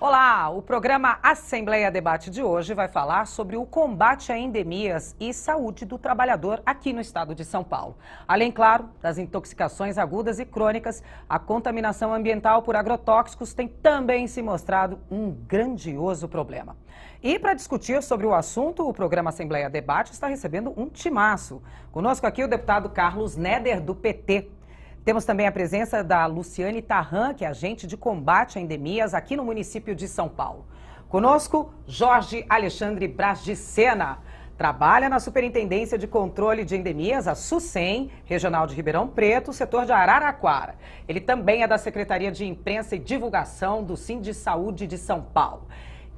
Olá, o programa Assembleia Debate de hoje vai falar sobre o combate a endemias e saúde do trabalhador aqui no estado de São Paulo. Além, claro, das intoxicações agudas e crônicas, a contaminação ambiental por agrotóxicos tem também se mostrado um grandioso problema. E para discutir sobre o assunto, o programa Assembleia Debate está recebendo um timaço. Conosco aqui o deputado Carlos Neder, do PT. Temos também a presença da Luciane Tarran, que é agente de combate a endemias aqui no município de São Paulo. Conosco, Jorge Alexandre Braz de Sena. Trabalha na Superintendência de Controle de Endemias, a SUSEM, Regional de Ribeirão Preto, setor de Araraquara. Ele também é da Secretaria de Imprensa e Divulgação do Sindisaúde de São Paulo.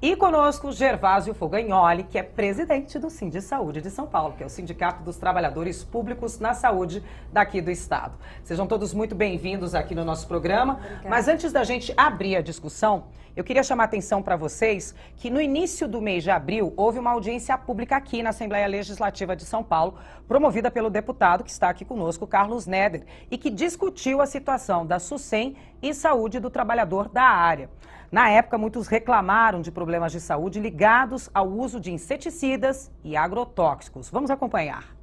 E conosco, Gervásio Fogagnoli, que é presidente do Sindisaúde de São Paulo, que é o Sindicato dos Trabalhadores Públicos na Saúde daqui do estado. Sejam todos muito bem-vindos aqui no nosso programa. Obrigada. Mas antes da gente abrir a discussão, eu queria chamar a atenção para vocês que no início do mês de abril houve uma audiência pública aqui na Assembleia Legislativa de São Paulo, promovida pelo deputado que está aqui conosco, Carlos Neder, e que discutiu a situação da SUSEM e saúde do trabalhador da área. Na época, muitos reclamaram de problemas de saúde ligados ao uso de inseticidas e agrotóxicos. Vamos acompanhar.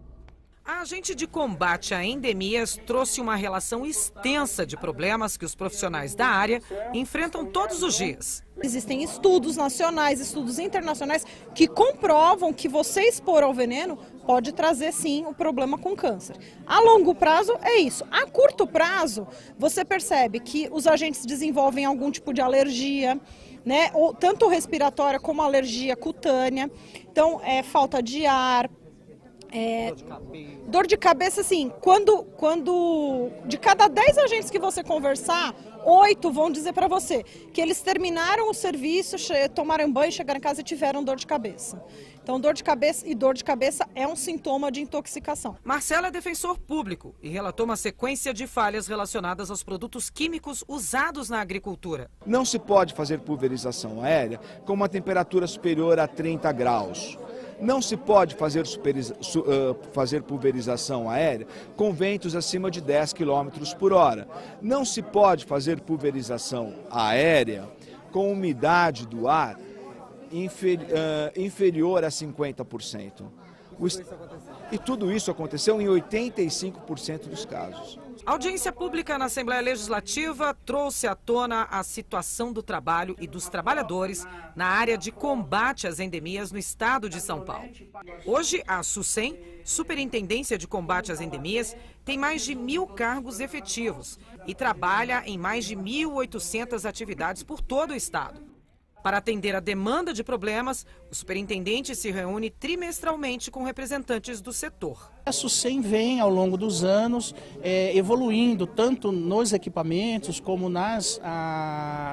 A agente de combate a endemias trouxe uma relação extensa de problemas que os profissionais da área enfrentam todos os dias. Existem estudos nacionais, estudos internacionais que comprovam que você expor ao veneno pode trazer sim o problema com câncer. A longo prazo é isso. A curto prazo, você percebe que os agentes desenvolvem algum tipo de alergia, né? Ou tanto respiratória como alergia cutânea. Então, falta de ar. Dor de cabeça, assim, quando de cada 10 agentes que você conversar, 8 vão dizer para você que eles terminaram o serviço, tomaram banho, chegaram em casa e tiveram dor de cabeça. Então, dor de cabeça é um sintoma de intoxicação. Marcelo é defensor público e relatou uma sequência de falhas relacionadas aos produtos químicos usados na agricultura. Não se pode fazer pulverização aérea com uma temperatura superior a 30 graus. Não se pode fazer pulverização aérea com ventos acima de 10 km por hora. Não se pode fazer pulverização aérea com umidade do ar inferior a 50%. E tudo isso aconteceu em 85% dos casos. A audiência pública na Assembleia Legislativa trouxe à tona a situação do trabalho e dos trabalhadores na área de combate às endemias no estado de São Paulo. Hoje, a SUSEM, Superintendência de Combate às Endemias, tem mais de 1.000 cargos efetivos e trabalha em mais de 1.800 atividades por todo o estado. Para atender a demanda de problemas, o superintendente se reúne trimestralmente com representantes do setor. A SUSEM vem, ao longo dos anos, evoluindo tanto nos equipamentos, como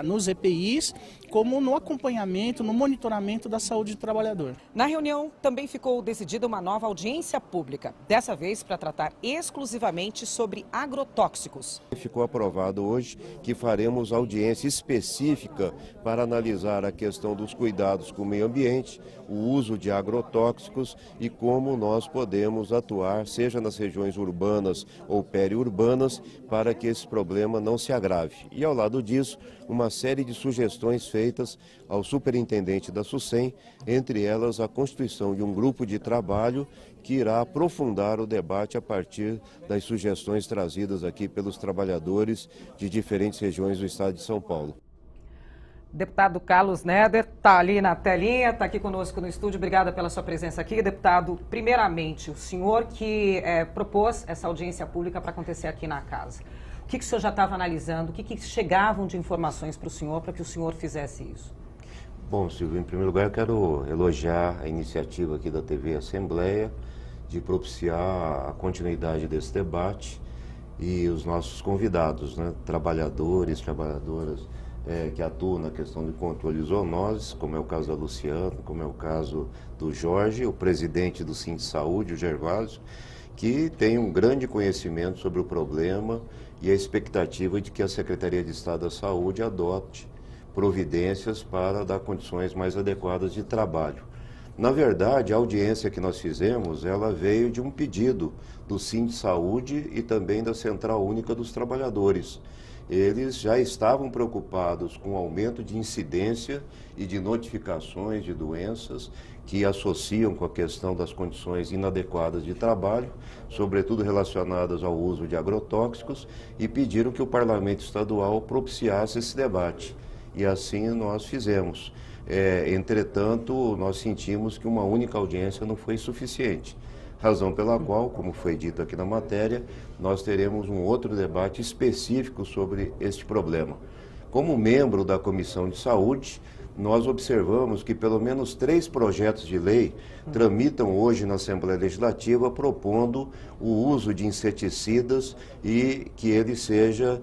nos EPIs, como no acompanhamento, no monitoramento da saúde do trabalhador. Na reunião também ficou decidida uma nova audiência pública, dessa vez para tratar exclusivamente sobre agrotóxicos. Ficou aprovado hoje que faremos audiência específica para analisar a questão dos cuidados com o meio ambiente, o uso de agrotóxicos e como nós podemos atuar, seja nas regiões urbanas ou periurbanas, para que esse problema não se agrave. E ao lado disso, uma série de sugestões feitas ao superintendente da SUSEM, entre elas a constituição de um grupo de trabalho que irá aprofundar o debate a partir das sugestões trazidas aqui pelos trabalhadores de diferentes regiões do estado de São Paulo. Deputado Carlos Neder está ali na telinha, está aqui conosco no estúdio. Obrigada pela sua presença aqui. Deputado, primeiramente, o senhor que propôs essa audiência pública para acontecer aqui na casa. O que o senhor já estava analisando? O que chegavam de informações para o senhor para que o senhor fizesse isso? Bom, Silvio, em primeiro lugar eu quero elogiar a iniciativa aqui da TV Assembleia de propiciar a continuidade desse debate e os nossos convidados, né, trabalhadores, trabalhadoras, que atuam na questão de controle de zoonoses, como é o caso da Luciana, como é o caso do Jorge, o presidente do Sindisaúde, o Gervásio, que tem um grande conhecimento sobre o problema e a expectativa de que a Secretaria de Estado da Saúde adote providências para dar condições mais adequadas de trabalho. Na verdade, a audiência que nós fizemos, ela veio de um pedido do Sindisaúde e também da Central Única dos Trabalhadores, eles já estavam preocupados com o aumento de incidência e de notificações de doenças que associam com a questão das condições inadequadas de trabalho, sobretudo relacionadas ao uso de agrotóxicos, e pediram que o Parlamento Estadual propiciasse esse debate. E assim nós fizemos. Entretanto, nós sentimos que uma única audiência não foi suficiente. Razão pela qual, como foi dito aqui na matéria, nós teremos um outro debate específico sobre este problema. Como membro da Comissão de Saúde, nós observamos que pelo menos 3 projetos de lei tramitam hoje na Assembleia Legislativa propondo o uso de inseticidas e que ele seja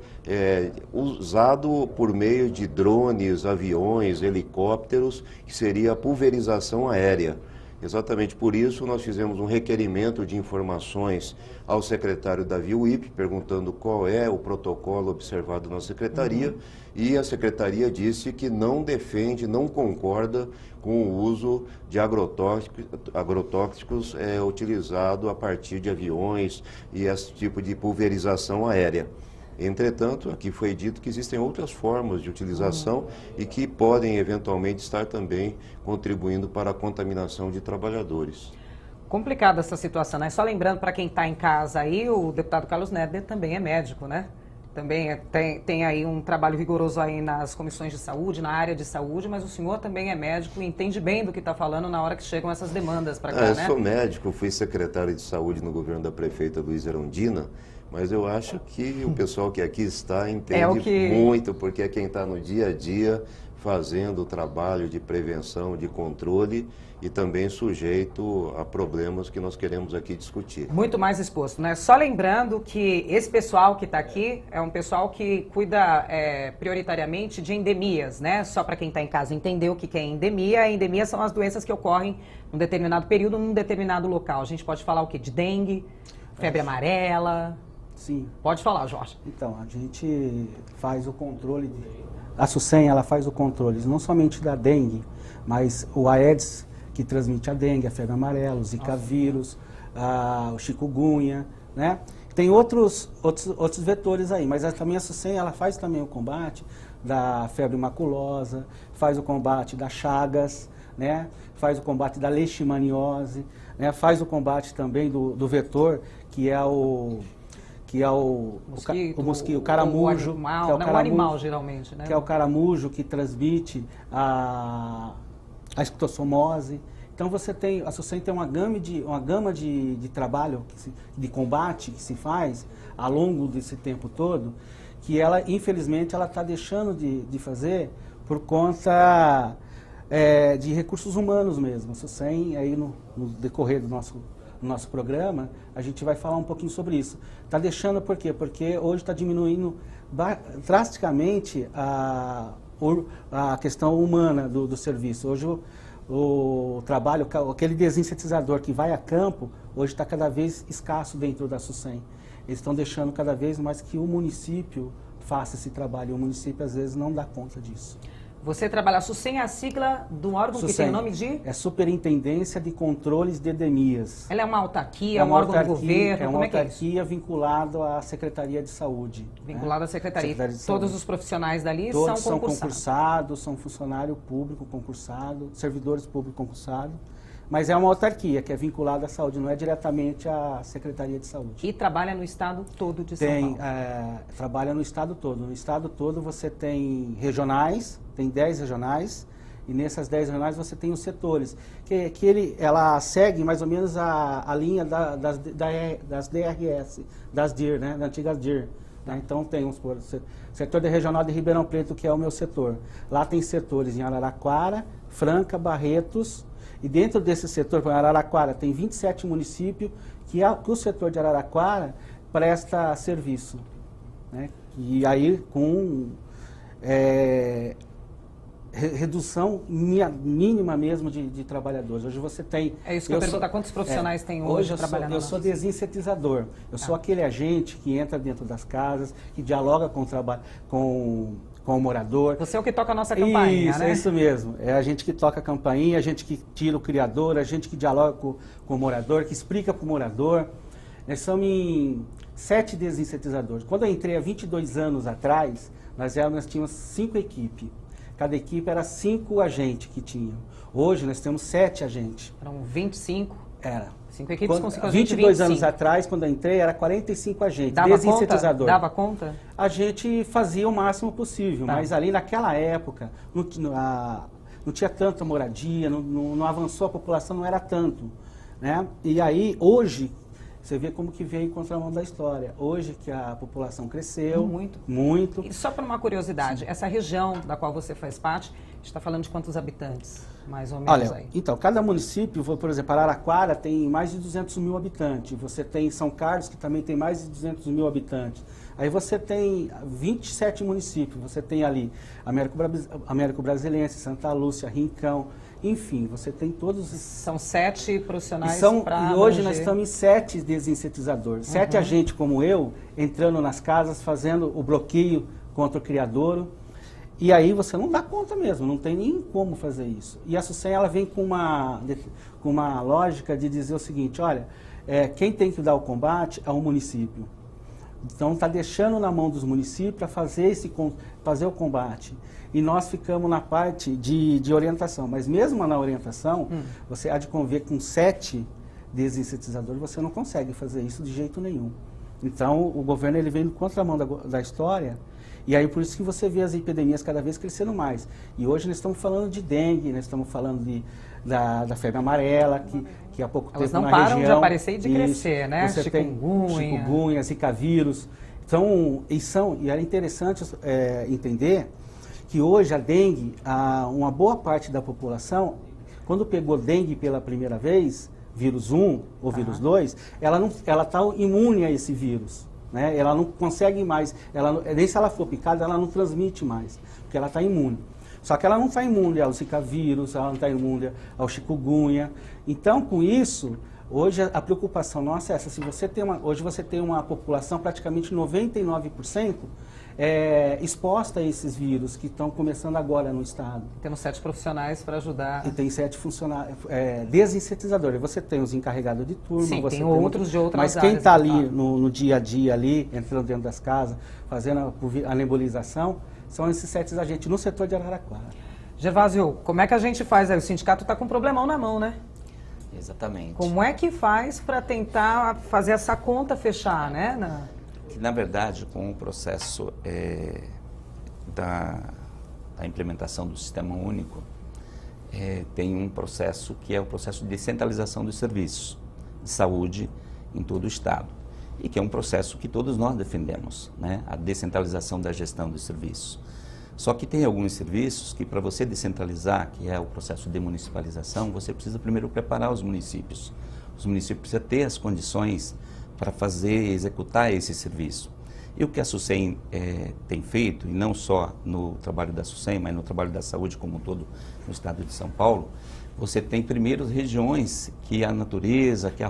usado por meio de drones, aviões, helicópteros, que seria a pulverização aérea. Exatamente por isso, nós fizemos um requerimento de informações ao secretário Davi Uip, perguntando qual é o protocolo observado na secretaria, e a secretaria disse que não defende, não concorda com o uso de agrotóxicos utilizado a partir de aviões e esse tipo de pulverização aérea. Entretanto, aqui foi dito que existem outras formas de utilização e que podem eventualmente estar também contribuindo para a contaminação de trabalhadores. Complicada essa situação, né? Só lembrando para quem está em casa aí, o deputado Carlos Nedler também é médico, né? Também tem aí um trabalho rigoroso aí nas comissões de saúde, na área de saúde, mas o senhor também é médico e entende bem do que está falando na hora que chegam essas demandas para cá, né? Eu sou médico, fui secretário de saúde no governo da prefeita Luísa Erundina, mas eu acho que o pessoal que aqui está entende muito, porque é quem está no dia a dia fazendo o trabalho de prevenção, de controle e também sujeito a problemas que nós queremos aqui discutir. Muito mais exposto, né? Só lembrando que esse pessoal que está aqui é um pessoal que cuida prioritariamente de endemias, né? Só para quem está em casa entender o que é endemia. A endemia são as doenças que ocorrem num determinado período, num determinado local. A gente pode falar o quê? De dengue, febre amarela... Sim. Pode falar, Jorge. Então, a gente faz o controle, a SUSEM, ela faz o controle não somente da dengue, mas o Aedes, que transmite a dengue, a febre amarela, o Zika vírus, o chikungunya, né? Tem outros vetores aí, mas também a SUSEM, ela faz também o combate da febre maculosa, faz o combate das chagas, né? Faz o combate da leishmaniose, né? Faz o combate também do vetor, que é o mosquito, o caramujo, animal, que é o animal geralmente, né? Que é o caramujo que transmite a esquistossomose. Então a SUSEM tem uma gama de trabalho, de combate que se faz ao longo desse tempo todo, que ela, infelizmente, ela está deixando de fazer por conta de recursos humanos mesmo. A SUSEM, aí no decorrer do nosso programa, a gente vai falar um pouquinho sobre isso. Está deixando por quê? Porque hoje está diminuindo drasticamente a questão humana do serviço. Hoje o trabalho, aquele desinsetizador que vai a campo, hoje está cada vez escasso dentro da SUSEM. Eles estão deixando cada vez mais que o município faça esse trabalho. E o município, às vezes, não dá conta disso. Você trabalha, a SUSEM é a sigla do órgão que tem o nome de? É Superintendência de Controles de Endemias. Ela é uma autarquia, um órgão do governo? É uma autarquia vinculada à Secretaria de Saúde. Vinculada à Secretaria. Todos os profissionais dali são concursados? Todos são concursados, são funcionário público concursado, servidores públicos concursados. Mas é uma autarquia que é vinculada à saúde, não é diretamente à Secretaria de Saúde. E trabalha no estado todo de São Paulo? Trabalha no estado todo. No estado todo você tem regionais, tem 10 regionais, e nessas 10 regionais você tem os setores. Ela segue mais ou menos a linha das DRS, das DIR, né, das antigas DIR. Né? Então tem o setor regional de Ribeirão Preto, que é o meu setor. Lá tem setores em Araraquara, Franca, Barretos. E dentro desse setor, para Araraquara, tem 27 municípios que o setor de Araraquara presta serviço. Né? E aí com redução mínima mesmo de trabalhadores. Hoje você tem... É isso que eu pergunto, quantos profissionais tem hoje trabalhando? Eu sou desinsetizador. Eu sou aquele agente que entra dentro das casas, que dialoga com o morador. Você é o que toca a nossa campainha, né? É isso mesmo. É a gente que toca a campainha, a gente que tira o criador, a gente que dialoga com o morador, que explica para o morador. Nós somos em 7 desinsetizadores. Quando eu entrei há 22 anos atrás, nós tínhamos 5 equipes. Cada equipe era 5 agentes que tinham. Hoje nós temos 7 agentes. Eram 25? Era. 5 equipes com 5 agentes, 22 anos atrás, quando eu entrei, era 45 agentes. Dava desinsetizador. Conta? Dava conta? A gente fazia o máximo possível, mas ali naquela época não tinha tanta moradia, não avançou a população, não era tanto, né? E aí, hoje, você vê como que veio em contramão da história. Hoje que a população cresceu. Muito. E só por uma curiosidade, essa região da qual você faz parte, está falando de quantos habitantes, mais ou menos? Olha, então, cada município, por exemplo, Araraquara tem mais de 200 mil habitantes. Você tem São Carlos, que também tem mais de 200 mil habitantes. Aí você tem 27 municípios. Você tem ali Américo Brasilense, Santa Lúcia, Rincão. Enfim, você tem todos... São 7 profissionais E hoje nós estamos em 7 desinsetizadores. 7 agentes como eu, entrando nas casas, fazendo o bloqueio contra o criadouro. E aí você não dá conta mesmo, não tem nem como fazer isso. E a SUSEM, ela vem com uma lógica de dizer o seguinte, olha, quem tem que dar o combate é o município. Então está deixando na mão dos municípios para fazer o combate. E nós ficamos na parte de orientação. Mas mesmo na orientação, você há de conviver com 7 desinsetizadores, você não consegue fazer isso de jeito nenhum. Então o governo ele vem contra a mão da história. E aí por isso que você vê as epidemias cada vez crescendo mais. E hoje nós estamos falando de dengue, nós estamos falando da febre amarela, que há pouco tempo na região... Elas não param de aparecer e de crescer, né? Você chikungunya, zika vírus. Então, e era interessante entender que hoje a dengue, uma boa parte da população, quando pegou dengue pela primeira vez, vírus 1 ou vírus 2, ela está imune a esse vírus. Né? Ela não consegue mais, nem se ela for picada, ela não transmite mais, porque ela está imune. Só que ela não está imune ao zika vírus, ela não está imune ao chikungunya. Então, com isso, hoje a preocupação nossa é essa. Hoje você tem uma população, praticamente 99%, exposta a esses vírus que estão começando agora no estado. Temos 7 profissionais para ajudar. E tem 7 funcionários, desinsetizadores. Você tem os encarregados de turma. Sim, você tem outros de outras áreas. Mas quem está ali no dia a dia, ali, entrando dentro das casas, fazendo a nebulização, são esses 7 agentes no setor de Araraquara. Gervásio, como é que a gente faz aí? O sindicato está com um problemão na mão, né? Exatamente. Como é que faz para tentar fazer essa conta fechar, né? Na verdade, com o processo da implementação do Sistema Único, tem um processo que é o processo de descentralização dos serviços de saúde em todo o Estado. E que é um processo que todos nós defendemos, né? A descentralização da gestão dos serviços. Só que tem alguns serviços que, para você descentralizar, que é o processo de municipalização, você precisa primeiro preparar os municípios. Os municípios precisam ter as condições para executar esse serviço. E o que a SUSEM tem feito, e não só no trabalho da SUSEM, mas no trabalho da saúde como um todo no estado de São Paulo, você tem primeiro regiões que a natureza, que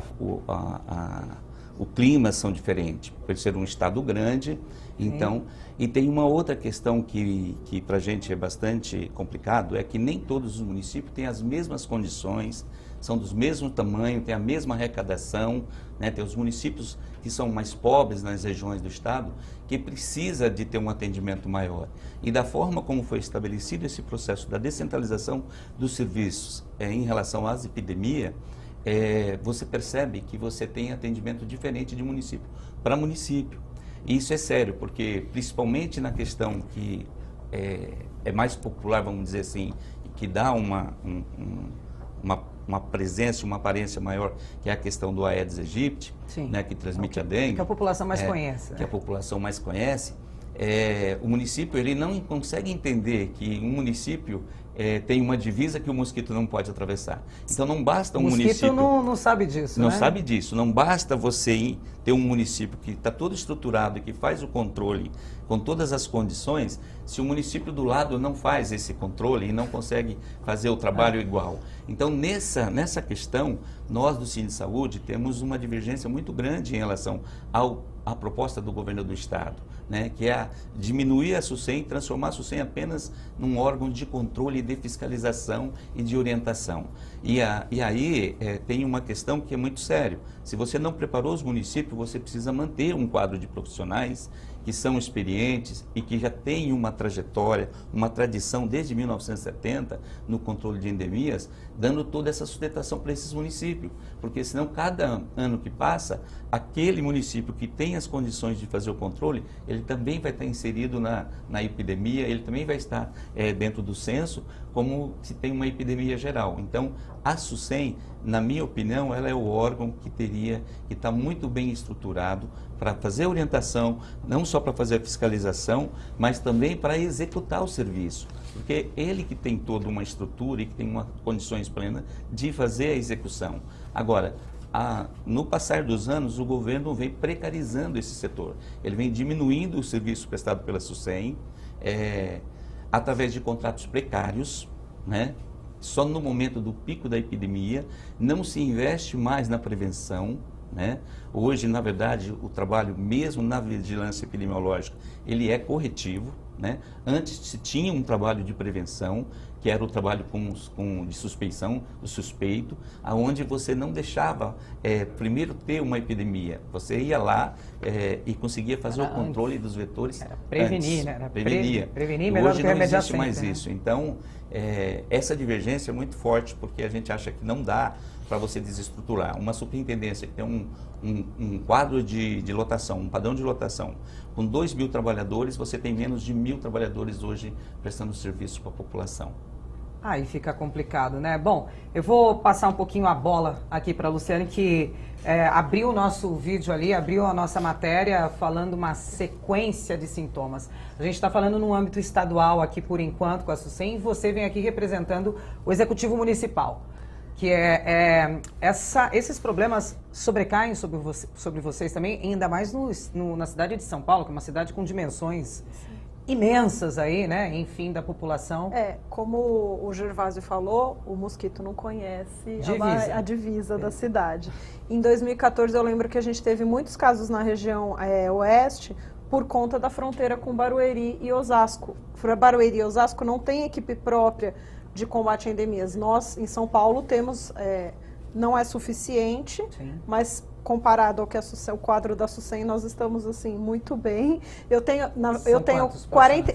o clima são diferentes, por ser um estado grande. Então, e tem uma outra questão que para a gente é bastante complicado, é que nem todos os municípios têm as mesmas condições, são dos mesmos tamanhos, têm a mesma arrecadação, né? Tem os municípios que são mais pobres nas regiões do estado, que precisa de ter um atendimento maior. E da forma como foi estabelecido esse processo da descentralização dos serviços em relação às epidemias, você percebe que você tem atendimento diferente de município para município. E isso é sério, porque principalmente na questão que é mais popular, vamos dizer assim, e que dá uma presença, uma aparência maior, que é a questão do Aedes aegypti, né, que transmite a dengue. Que a população mais conhece. Que a população mais conhece. O município ele não consegue entender que um município tem uma divisa que o mosquito não pode atravessar. Então não basta um município... O mosquito não sabe disso, Não né? sabe disso. Não basta você ter um município que está todo estruturado e que faz o controle com todas as condições, se o município do lado não faz esse controle e não consegue fazer o trabalho igual. Então nessa questão, nós do Cine Saúde temos uma divergência muito grande em relação à proposta do governo do estado, né, que é diminuir a SUSEM, transformar a SUSEM apenas num órgão de controle, de fiscalização e de orientação. E aí tem uma questão que é muito séria. Se você não preparou os municípios, você precisa manter um quadro de profissionais que são experientes e que já têm uma trajetória, uma tradição desde 1970 no controle de endemias, dando toda essa sustentação para esses municípios. Porque senão, cada ano que passa, aquele município que tem as condições de fazer o controle, ele também vai estar inserido na epidemia, ele também vai estar dentro do censo, como se tem uma epidemia geral. Então, a SUSEM, na minha opinião, ela é o órgão que teria que estar muito bem estruturado para fazer a orientação, não só para fazer a fiscalização, mas também para executar o serviço. Porque ele que tem toda uma estrutura e que tem condições plenas de fazer a execução. Agora, no passar dos anos, o governo vem precarizando esse setor. Ele vem diminuindo o serviço prestado pela SUSEM, através de contratos precários, né? Só no momento do pico da epidemia, não se investe mais na prevenção, né? Hoje, na verdade, o trabalho, mesmo na vigilância epidemiológica, ele é corretivo, né? Antes se tinha um trabalho de prevenção, que era o trabalho de suspeição, do suspeito, aonde você não deixava primeiro ter uma epidemia. Você ia lá e conseguia fazer o controle dos vetores. Era prevenir, antes. né? Era prevenir melhor hoje do que não existe sempre, mais né? isso. Então, essa divergência é muito forte, porque a gente acha que não dá para você desestruturar. Uma superintendência que tem um quadro de lotação, um padrão de lotação, com 2.000 trabalhadores, você tem menos de 1.000 trabalhadores hoje prestando serviço para a população. Aí fica complicado, né? Bom, eu vou passar um pouquinho a bola aqui para a Luciane, que abriu o nosso vídeo ali, abriu a nossa matéria falando uma sequência de sintomas. A gente está falando no âmbito estadual aqui por enquanto com a SUSEM, e você vem aqui representando o Executivo Municipal, que esses problemas sobrecaem sobre vocês também, ainda mais na cidade de São Paulo, que é uma cidade com dimensões imensas aí, né? Enfim, da população. Como o Gervásio falou, o mosquito não conhece a divisa da cidade. Em 2014, eu lembro que a gente teve muitos casos na região oeste por conta da fronteira com Barueri e Osasco. Barueri e Osasco não tem equipe própria de combate a endemias. Nós, em São Paulo, temos, não é suficiente, mas comparado ao que o quadro da SUSEM, nós estamos assim muito bem. Eu tenho 40,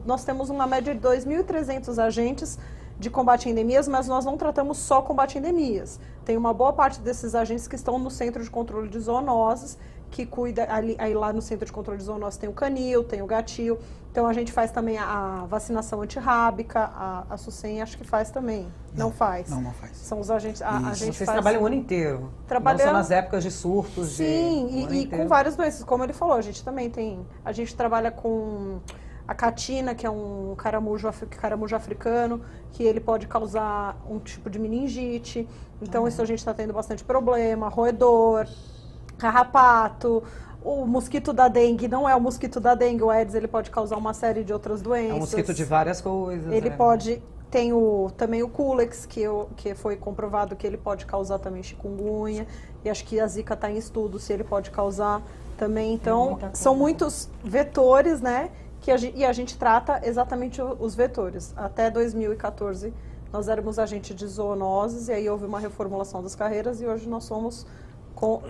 nós temos uma média de 2.300 agentes de combate a endemias, mas nós não tratamos só combate a endemias. Tem uma boa parte desses agentes que estão no Centro de Controle de Zoonoses, que cuida, aí lá no Centro de Controle de Zoonoses tem o canil, tem o gatil. Então a gente faz também a vacinação antirrábica, a SUSEM acho que faz também. Não faz? Não faz. São os agentes. Vocês trabalham o ano inteiro? Trabalhamos. Não só nas épocas de surtos? Sim, e com várias doenças. Como ele falou, a gente também tem. A gente trabalha com a catina, que é um caramujo africano, que ele pode causar um tipo de meningite. Então isso a gente está tendo bastante problema. Roedor, carrapato. O mosquito da dengue não é o mosquito da dengue, o Aedes, ele pode causar uma série de outras doenças. É um mosquito de várias coisas. Ele pode, tem também o Culex, que foi comprovado que ele pode causar também chikungunya, e acho que a Zika está em estudo se ele pode causar também. Então, são muitos vetores, né, e a gente trata exatamente os vetores. Até 2014, nós éramos agente de zoonoses, e aí houve uma reformulação das carreiras, e hoje nós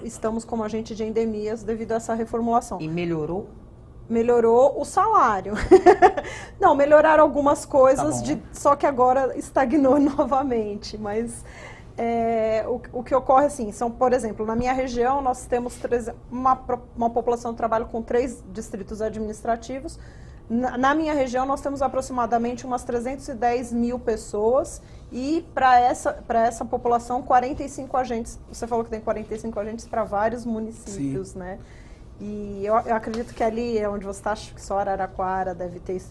estamos como agente de endemias devido a essa reformulação. E melhorou? Melhorou o salário. Não, melhoraram algumas coisas, só que agora estagnou novamente. Mas o que ocorre assim, por exemplo, na minha região nós temos uma população de trabalho com 3 distritos administrativos. Na minha região nós temos aproximadamente umas 310 mil pessoas e para essa população 45 agentes. Você falou que tem 45 agentes para vários municípios, sim, né? E eu acredito que ali é onde você está, acho que só Araraquara deve ter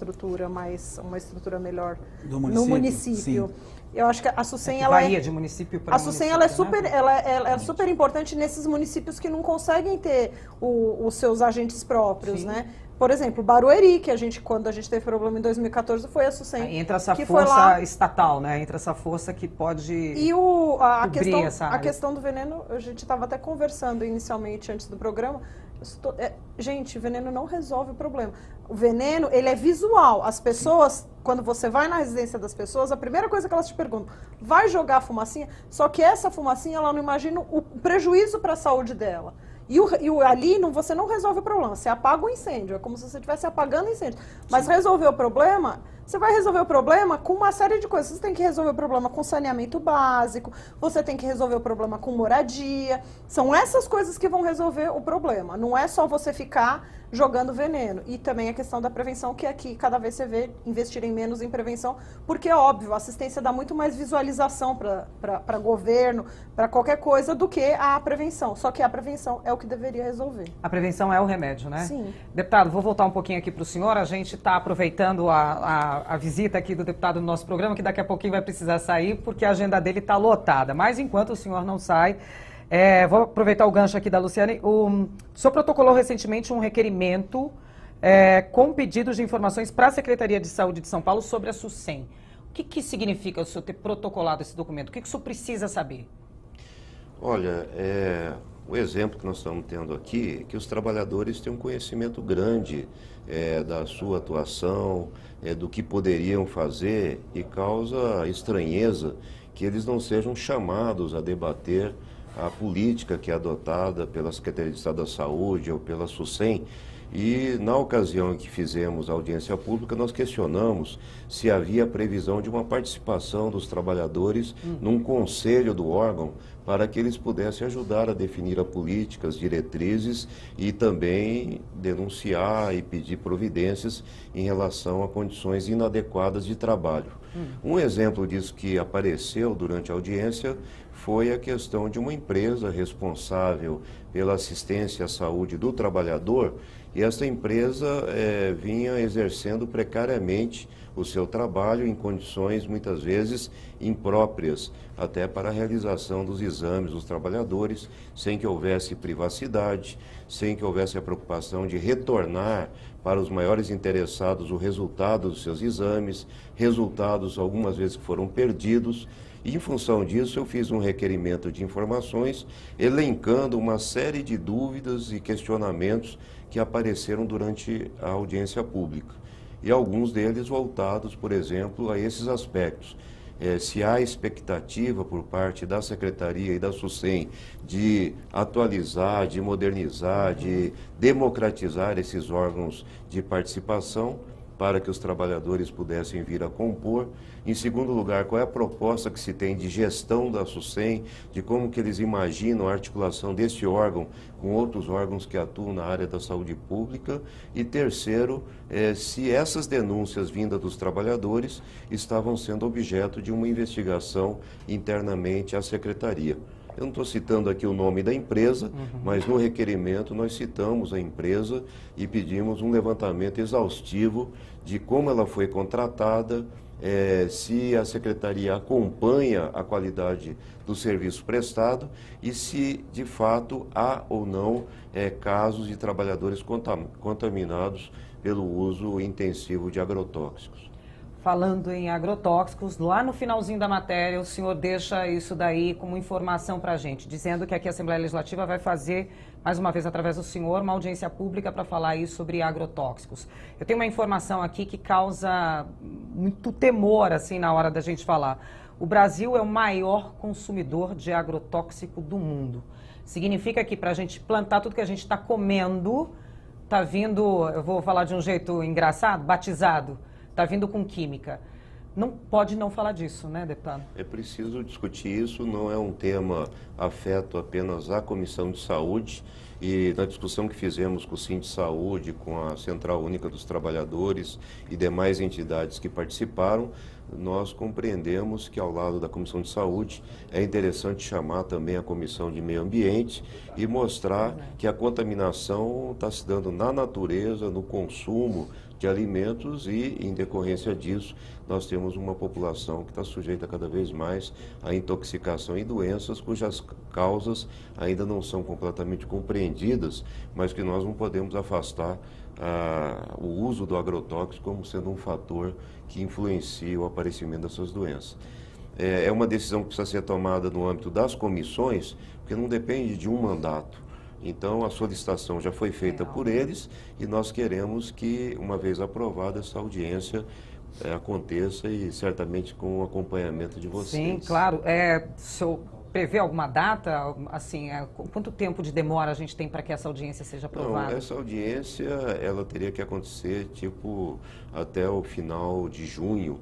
uma estrutura melhor no município. Sim. Eu acho que a SUSEM varia de município para município. A SUSEM ela é super importante nesses municípios que não conseguem ter os seus agentes próprios, sim, né? Por exemplo, Barueri, que quando a gente teve problema em 2014, foi a SUSEM. Entra essa força estatal, né? Entra essa força que pode a questão do veneno, a gente estava até conversando inicialmente, antes do programa, Gente, veneno não resolve o problema. O veneno, ele é visual. As pessoas, quando você vai na residência das pessoas, a primeira coisa que elas te perguntam, vai jogar fumacinha? Só que essa fumacinha, ela não imagina o prejuízo para a saúde dela. Ali você não resolve o problema, você apaga o incêndio, é como se você estivesse apagando o incêndio. Mas resolver o problema, você vai resolver o problema com uma série de coisas. Você tem que resolver o problema com saneamento básico, você tem que resolver o problema com moradia. São essas coisas que vão resolver o problema. Não é só você ficar jogando veneno. E também a questão da prevenção, que aqui cada vez você vê investirem menos em prevenção, porque é óbvio, a assistência dá muito mais visualização para governo, para qualquer coisa, do que a prevenção. Só que a prevenção é o que deveria resolver. A prevenção é o remédio, né? Sim. Deputado, vou voltar um pouquinho aqui para o senhor. A gente está aproveitando a visita aqui do deputado no nosso programa, que daqui a pouquinho vai precisar sair, porque a agenda dele está lotada. Mas enquanto o senhor não sai, vou aproveitar o gancho aqui da Luciane. O senhor protocolou recentemente um requerimento com pedidos de informações para a Secretaria de Saúde de São Paulo sobre a SUSEM. O que significa o senhor ter protocolado esse documento? O que o senhor precisa saber? Olha, o exemplo que nós estamos tendo aqui é que os trabalhadores têm um conhecimento grande da sua atuação, do que poderiam fazer, e causa estranheza que eles não sejam chamados a debater a política que é adotada pela Secretaria de Estado da Saúde ou pela SUSEM. E na ocasião em que fizemos a audiência pública, nós questionamos se havia previsão de uma participação dos trabalhadores num conselho do órgão, para que eles pudessem ajudar a definir a política, as diretrizes, e também denunciar e pedir providências em relação a condições inadequadas de trabalho. Um exemplo disso que apareceu durante a audiência foi a questão de uma empresa responsável pela assistência à saúde do trabalhador, e essa empresa vinha exercendo precariamente o seu trabalho em condições muitas vezes impróprias, até para a realização dos exames dos trabalhadores, sem que houvesse privacidade, sem que houvesse a preocupação de retornar para os maiores interessados o resultado dos seus exames, resultados algumas vezes que foram perdidos. E, em função disso, eu fiz um requerimento de informações, elencando uma série de dúvidas e questionamentos que apareceram durante a audiência pública. E alguns deles voltados, por exemplo, a esses aspectos. Se há expectativa por parte da Secretaria e da SUSEM de atualizar, de modernizar, de democratizar esses órgãos de participação, para que os trabalhadores pudessem vir a compor. Em segundo lugar, qual é a proposta que se tem de gestão da SUSEM, de como que eles imaginam a articulação deste órgão com outros órgãos que atuam na área da saúde pública. E terceiro, se essas denúncias vindas dos trabalhadores estavam sendo objeto de uma investigação internamente à Secretaria. Eu não estou citando aqui o nome da empresa, mas no requerimento nós citamos a empresa e pedimos um levantamento exaustivo de como ela foi contratada, se a Secretaria acompanha a qualidade do serviço prestado e se, de fato, há ou não casos de trabalhadores contaminados pelo uso intensivo de agrotóxicos. Falando em agrotóxicos, lá no finalzinho da matéria, o senhor deixa isso daí como informação para a gente, dizendo que aqui a Assembleia Legislativa vai fazer, mais uma vez através do senhor, uma audiência pública para falar aí sobre agrotóxicos. Eu tenho uma informação aqui que causa muito temor, assim, na hora da gente falar. O Brasil é o maior consumidor de agrotóxico do mundo. Significa que para a gente plantar tudo que a gente está comendo, está vindo, eu vou falar de um jeito engraçado, batizado, está vindo com química. Não pode não falar disso, né, deputado? É preciso discutir isso, não é um tema afeto apenas à Comissão de Saúde, e na discussão que fizemos com o Sindsaúde, com a Central Única dos Trabalhadores e demais entidades que participaram, nós compreendemos que ao lado da Comissão de Saúde é interessante chamar também a Comissão de Meio Ambiente e mostrar que a contaminação está se dando na natureza, no consumo de alimentos, e, em decorrência disso, nós temos uma população que está sujeita cada vez mais à intoxicação e doenças cujas causas ainda não são completamente compreendidas, mas que nós não podemos afastar o uso do agrotóxico como sendo um fator que influencia o aparecimento dessas doenças. É uma decisão que precisa ser tomada no âmbito das comissões, porque não depende de um mandato. Então, a solicitação já foi feita por eles e nós queremos que, uma vez aprovada, essa audiência aconteça e certamente com o acompanhamento de vocês. Sim, claro. O senhor prevê alguma data? Assim, quanto tempo de demora a gente tem para que essa audiência seja aprovada? Não, essa audiência ela teria que acontecer até o final de junho.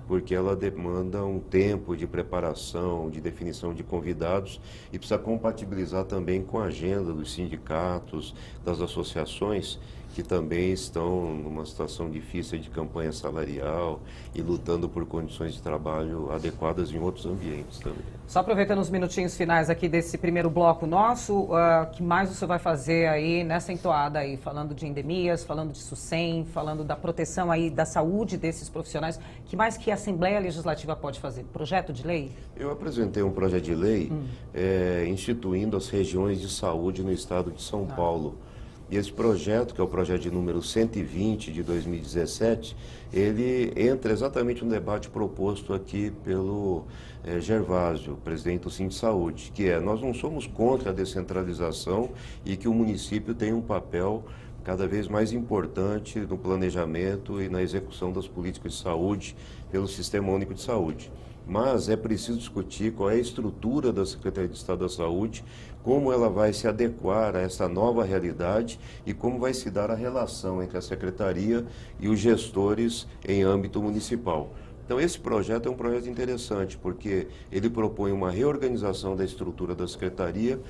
Porque ela demanda um tempo de preparação, de definição de convidados e precisa compatibilizar também com a agenda dos sindicatos, das associações, que também estão numa situação difícil de campanha salarial e lutando por condições de trabalho adequadas em outros ambientes também. Só aproveitando os minutinhos finais aqui desse primeiro bloco nosso, o que mais você vai fazer aí nessa entoada aí, falando de endemias, falando de SUSEM, falando da proteção aí da saúde desses profissionais, que mais que a Assembleia Legislativa pode fazer? Projeto de lei? Eu apresentei um projeto de lei instituindo as regiões de saúde no estado de São Paulo. E esse projeto, que é o projeto de número 120 de 2017, ele entra exatamente no debate proposto aqui pelo Gervásio, presidente do Sindsaúde, que nós não somos contra a descentralização e que o município tem um papel cada vez mais importante no planejamento e na execução das políticas de saúde pelo Sistema Único de Saúde. Mas é preciso discutir qual é a estrutura da Secretaria de Estado da Saúde, como ela vai se adequar a essa nova realidade e como vai se dar a relação entre a Secretaria e os gestores em âmbito municipal. Então, esse projeto é um projeto interessante, porque ele propõe uma reorganização da estrutura da Secretaria,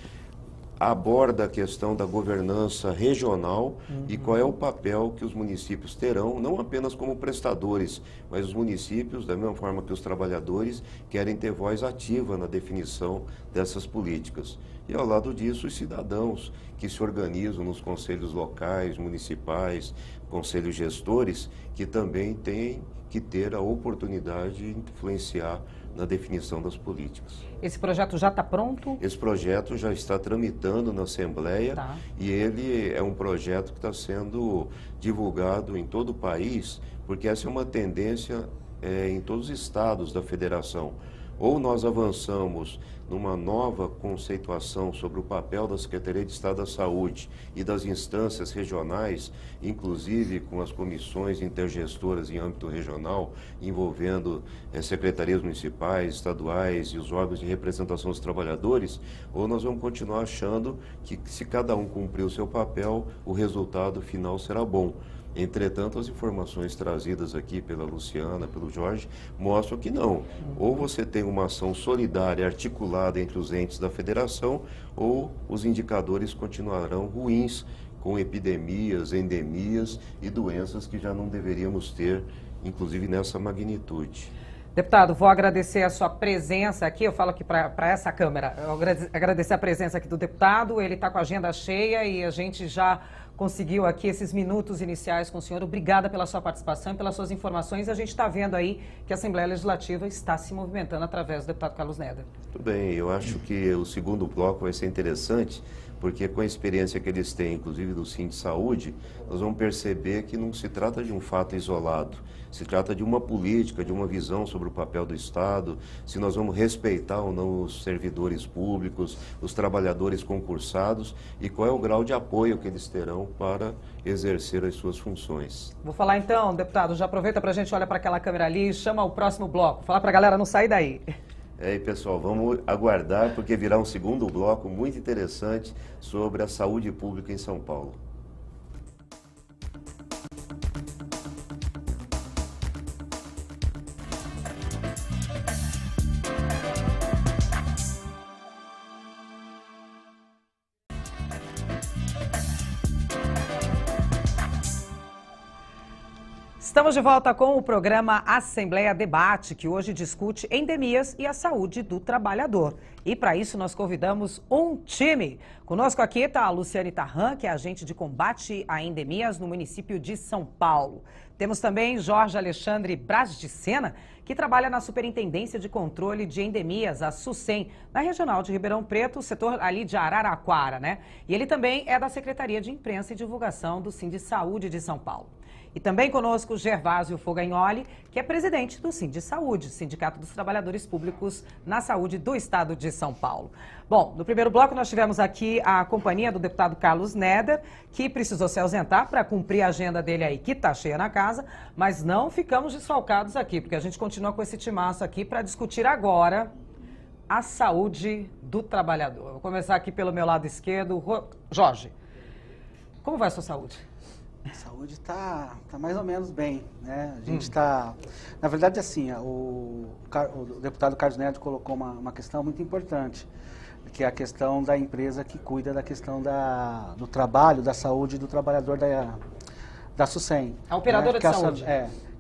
aborda a questão da governança regional e qual é o papel que os municípios terão, não apenas como prestadores, mas os municípios, da mesma forma que os trabalhadores, querem ter voz ativa na definição dessas políticas. E ao lado disso, os cidadãos que se organizam nos conselhos locais, municipais, conselhos gestores, que também têm que ter a oportunidade de influenciar na definição das políticas. Esse projeto já está pronto? Esse projeto já está tramitando na Assembleia e ele é um projeto que está sendo divulgado em todo o país, porque essa é uma tendência em todos os estados da federação. Ou nós avançamos numa nova conceituação sobre o papel da Secretaria de Estado da Saúde e das instâncias regionais, inclusive com as comissões intergestoras em âmbito regional, envolvendo secretarias municipais, estaduais e os órgãos de representação dos trabalhadores, ou nós vamos continuar achando que, se cada um cumprir o seu papel, o resultado final será bom. Entretanto, as informações trazidas aqui pela Luciana, pelo Jorge, mostram que não. Ou você tem uma ação solidária, articulada entre os entes da federação, ou os indicadores continuarão ruins, com epidemias, endemias e doenças que já não deveríamos ter, inclusive nessa magnitude. Deputado, vou agradecer a sua presença aqui, eu falo aqui para essa câmera, eu agradecer a presença aqui do deputado, ele está com a agenda cheia e a gente já conseguiu aqui esses minutos iniciais com o senhor. Obrigada pela sua participação e pelas suas informações. A gente está vendo aí que a Assembleia Legislativa está se movimentando através do deputado Carlos Neder. Tudo bem, eu acho que o segundo bloco vai ser interessante, porque com a experiência que eles têm, inclusive do Sindsaúde, nós vamos perceber que não se trata de um fato isolado, se trata de uma política, de uma visão sobre o papel do Estado, se nós vamos respeitar ou não os servidores públicos, os trabalhadores concursados e qual é o grau de apoio que eles terão para exercer as suas funções. Vou falar então, deputado, já aproveita para a gente olhar para aquela câmera ali e chama o próximo bloco. Fala para a galera não sair daí. E pessoal, vamos aguardar porque virá um segundo bloco muito interessante sobre a saúde pública em São Paulo. Estamos de volta com o programa Assembleia Debate, que hoje discute endemias e a saúde do trabalhador. E para isso nós convidamos um time. Conosco aqui está a Luciane Tarran, que é agente de combate a endemias no município de São Paulo. Temos também Jorge Alexandre Braz de Sena, que trabalha na Superintendência de Controle de Endemias, a SUSEM, na Regional de Ribeirão Preto, setor ali de Araraquara, né? E ele também é da Secretaria de Imprensa e Divulgação do Sindsaúde de São Paulo. E também conosco Gervásio Fogagnoli, que é presidente do Sindisaúde, Sindicato dos Trabalhadores Públicos na Saúde do Estado de São Paulo. Bom, no primeiro bloco nós tivemos aqui a companhia do deputado Carlos Neder, que precisou se ausentar para cumprir a agenda dele aí, que está cheia na casa, mas não ficamos desfalcados aqui, porque a gente continua com esse timaço aqui para discutir agora a saúde do trabalhador. Vou começar aqui pelo meu lado esquerdo. Jorge, como vai a sua saúde? A saúde está mais ou menos bem, né? A gente está... Na verdade, assim, o deputado Carlos Neder colocou uma questão muito importante, que é a questão da empresa que cuida da questão do trabalho, da saúde do trabalhador da SUSEM. A operadora de saúde.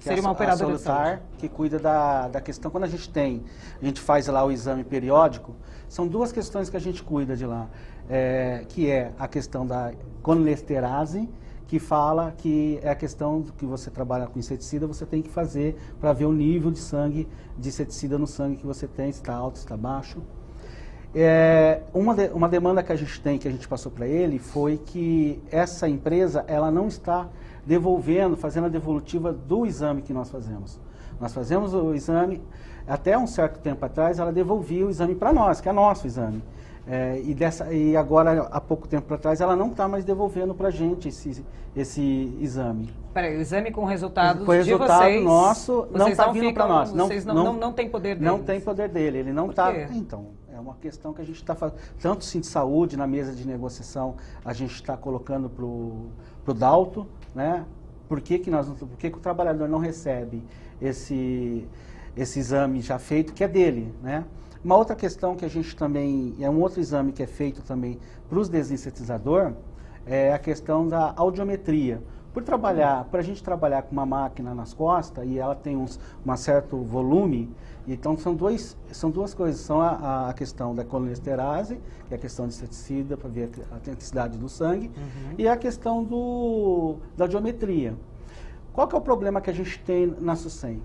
Seria uma operadora de saúde. Que cuida da questão. Quando a gente faz lá o exame periódico, são duas questões que a gente cuida de lá, que é a questão da colinesterase, que fala que é a questão que você trabalha com inseticida, você tem que fazer para ver o nível de sangue, de inseticida no sangue que você tem, se está alto, se está baixo. Uma demanda que a gente tem, que a gente passou para ele, foi que essa empresa, ela não está fazendo a devolutiva do exame que nós fazemos. Nós fazemos o exame, até um certo tempo atrás, ela devolvia o exame para nós, que é nosso exame. E agora, há pouco tempo atrás, ela não está mais devolvendo para a gente esse exame. Peraí, o exame com resultados de vocês... nosso não está vindo para nós. Vocês não têm poder dele. Não tem poder dele, ele não está... Então, é uma questão que a gente está fazendo. Tanto o Sindisaúde, na mesa de negociação, a gente está colocando para o Dalto, né? Por que o trabalhador não recebe esse exame já feito, que é dele, né? Uma outra questão que a gente também, é um outro exame que é feito também para os desinsetizadores, é a questão da audiometria. Para a gente trabalhar com uma máquina nas costas e ela tem um certo volume, então são duas coisas, são a questão da colinesterase, que é a questão de inseticida, para ver a autenticidade do sangue, e a questão da audiometria. Qual que é o problema que a gente tem na SUSEM?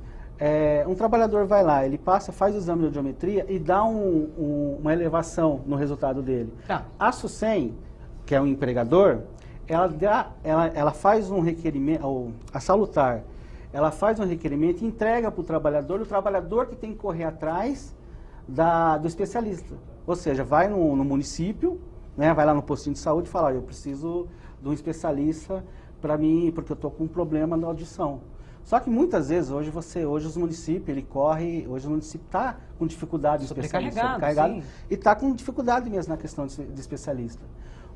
Um trabalhador vai lá, ele faz o exame de audiometria e dá uma elevação no resultado dele. Tá. A SUSEM, que é um empregador, ela faz um requerimento, a Salutar, ela faz um requerimento e entrega para o trabalhador que tem que correr atrás do especialista. Ou seja, vai no município, né, vai lá no postinho de saúde e fala, eu preciso de um especialista para mim, porque eu estou com um problema na audição. Só que muitas vezes, hoje os municípios, hoje o município está com dificuldade de especialista, sobrecarregado, e está com dificuldade mesmo na questão de especialista.